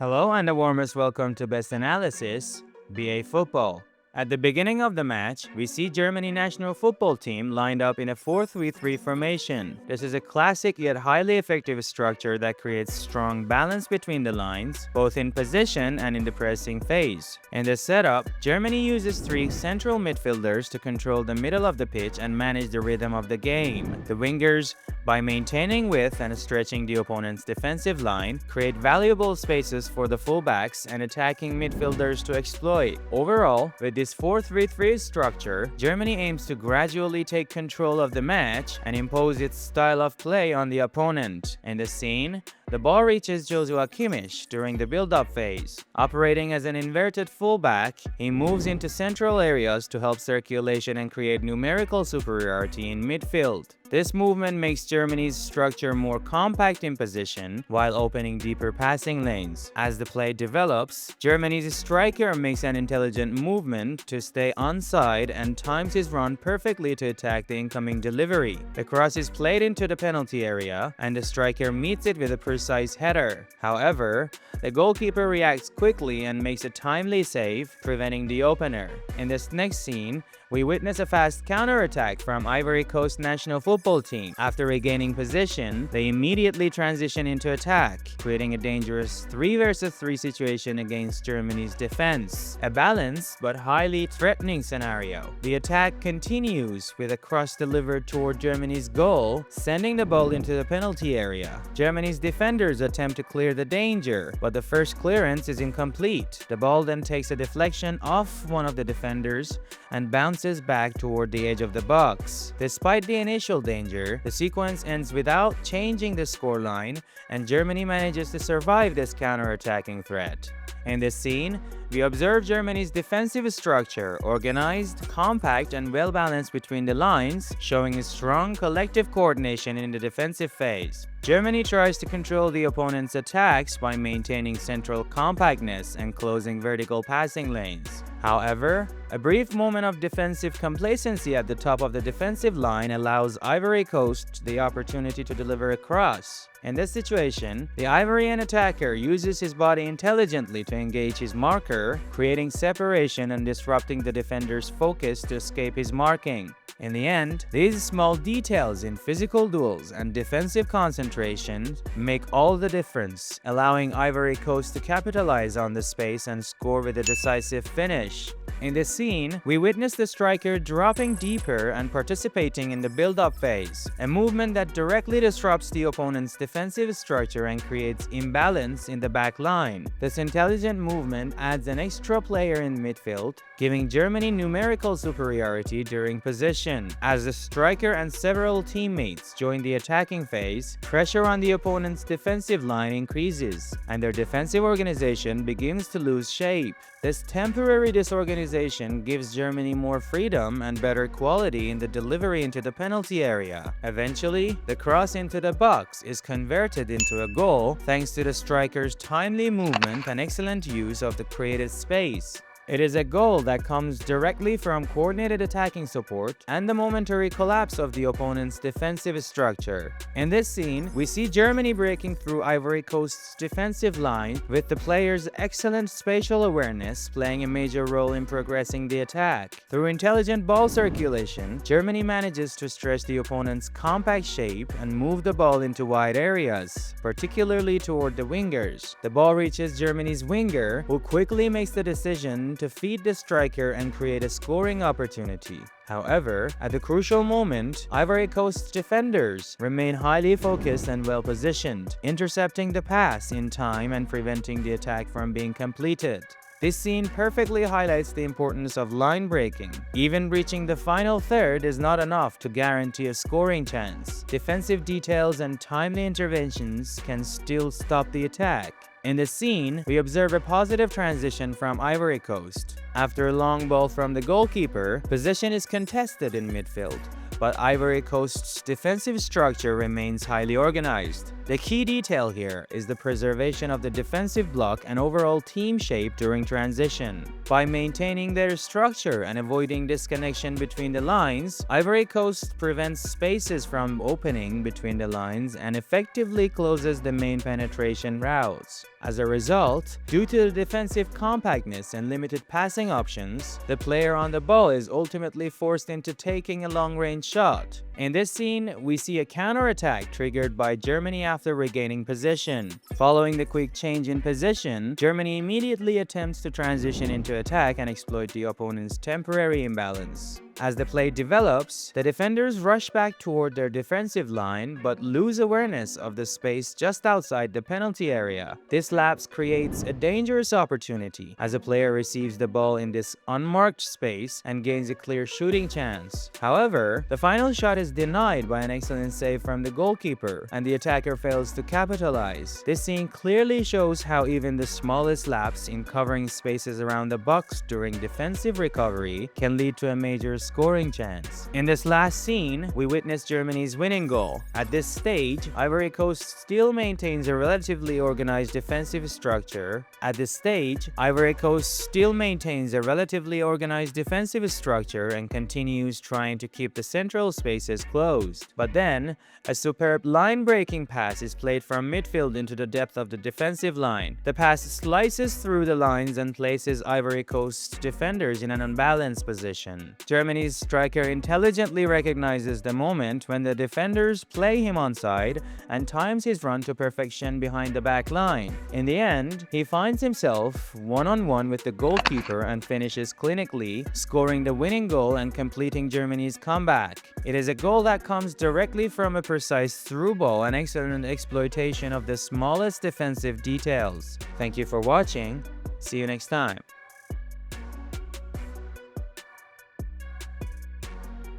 Hello and a warmest welcome to Best Analysis, BA Football. At the beginning of the match, we see Germany national football team lined up in a 4-3-3 formation. This is a classic yet highly effective structure that creates strong balance between the lines, both in position and in the pressing phase. In the setup, Germany uses three central midfielders to control the middle of the pitch and manage the rhythm of the game. The wingers, by maintaining width and stretching the opponent's defensive line, create valuable spaces for the fullbacks and attacking midfielders to exploit. Overall, with this 4-3-3 structure, Germany aims to gradually take control of the match and impose its style of play on the opponent. In the scene, the ball reaches Joshua Kimmich during the build-up phase. Operating as an inverted fullback, he moves into central areas to help circulation and create numerical superiority in midfield. This movement makes Germany's structure more compact in position while opening deeper passing lanes. As the play develops, Germany's striker makes an intelligent movement to stay onside and times his run perfectly to attack the incoming delivery. The cross is played into the penalty area and the striker meets it with a precise header. However, the goalkeeper reacts quickly and makes a timely save, preventing the opener. In this next scene, we witness a fast counter-attack from Ivory Coast national football team. After regaining position, they immediately transition into attack, creating a dangerous 3 versus 3 situation against Germany's defense. A balanced but highly threatening scenario. The attack continues with a cross delivered toward Germany's goal, sending the ball into the penalty area. Germany's defenders attempt to clear the danger, but the first clearance is incomplete. The ball then takes a deflection off one of the defenders and bounces back toward the edge of the box. Despite the initial danger, the sequence ends without changing the scoreline, and Germany manages to survive this counter-attacking threat. In this scene, we observe Germany's defensive structure, organized, compact, and well-balanced between the lines, showing a strong collective coordination in the defensive phase. Germany tries to control the opponent's attacks by maintaining central compactness and closing vertical passing lanes. However, a brief moment of defensive complacency at the top of the defensive line allows Ivory Coast the opportunity to deliver a cross. In this situation, the Ivorian attacker uses his body intelligently to engage his marker, creating separation and disrupting the defender's focus to escape his marking. In the end, these small details in physical duels and defensive concentration make all the difference, allowing Ivory Coast to capitalize on the space and score with a decisive finish. In this scene, we witness the striker dropping deeper and participating in the build-up phase, a movement that directly disrupts the opponent's defensive structure and creates imbalance in the back line. This intelligent movement adds an extra player in midfield, giving Germany numerical superiority during possession. As the striker and several teammates join the attacking phase, pressure on the opponent's defensive line increases, and their defensive organization begins to lose shape. This temporary disorganization gives Germany more freedom and better quality in the delivery into the penalty area. Eventually, the cross into the box is converted into a goal thanks to the striker's timely movement and excellent use of the created space. It is a goal that comes directly from coordinated attacking support and the momentary collapse of the opponent's defensive structure. In this scene, we see Germany breaking through Ivory Coast's defensive line, with the players' excellent spatial awareness playing a major role in progressing the attack. Through intelligent ball circulation, Germany manages to stretch the opponent's compact shape and move the ball into wide areas, particularly toward the wingers. The ball reaches Germany's winger, who quickly makes the decision to feed the striker and create a scoring opportunity. However, at the crucial moment, Ivory Coast's defenders remain highly focused and well-positioned, intercepting the pass in time and preventing the attack from being completed. This scene perfectly highlights the importance of line breaking. Even reaching the final third is not enough to guarantee a scoring chance. Defensive details and timely interventions can still stop the attack. In the scene, we observe a positive transition from Ivory Coast. After a long ball from the goalkeeper, possession is contested in midfield, but Ivory Coast's defensive structure remains highly organized. The key detail here is the preservation of the defensive block and overall team shape during transition. By maintaining their structure and avoiding disconnection between the lines, Ivory Coast prevents spaces from opening between the lines and effectively closes the main penetration routes. As a result, due to the defensive compactness and limited passing options, the player on the ball is ultimately forced into taking a long-range shot. In this scene, we see a counterattack triggered by Germany after regaining possession. Following the quick change in position, Germany immediately attempts to transition into attack and exploit the opponent's temporary imbalance. As the play develops, the defenders rush back toward their defensive line but lose awareness of the space just outside the penalty area. This lapse creates a dangerous opportunity as a player receives the ball in this unmarked space and gains a clear shooting chance. However, the final shot is denied by an excellent save from the goalkeeper, and the attacker fails to capitalize. This scene clearly shows how even the smallest lapse in covering spaces around the box during defensive recovery can lead to a major scoring chance. In this last scene, we witness Germany's winning goal. At this stage, Ivory Coast still maintains a relatively organized defensive structure. And continues trying to keep the central spaces closed. But then, a superb line-breaking pass is played from midfield into the depth of the defensive line. The pass slices through the lines and places Ivory Coast's defenders in an unbalanced position. Germany's striker intelligently recognizes the moment when the defenders play him onside and times his run to perfection behind the back line. In the end, he finds himself one-on-one with the goalkeeper and finishes clinically, scoring the winning goal and completing Germany's comeback. It is a goal that comes directly from a precise through ball and excellent exploitation of the smallest defensive details. Thank you for watching. See you next time.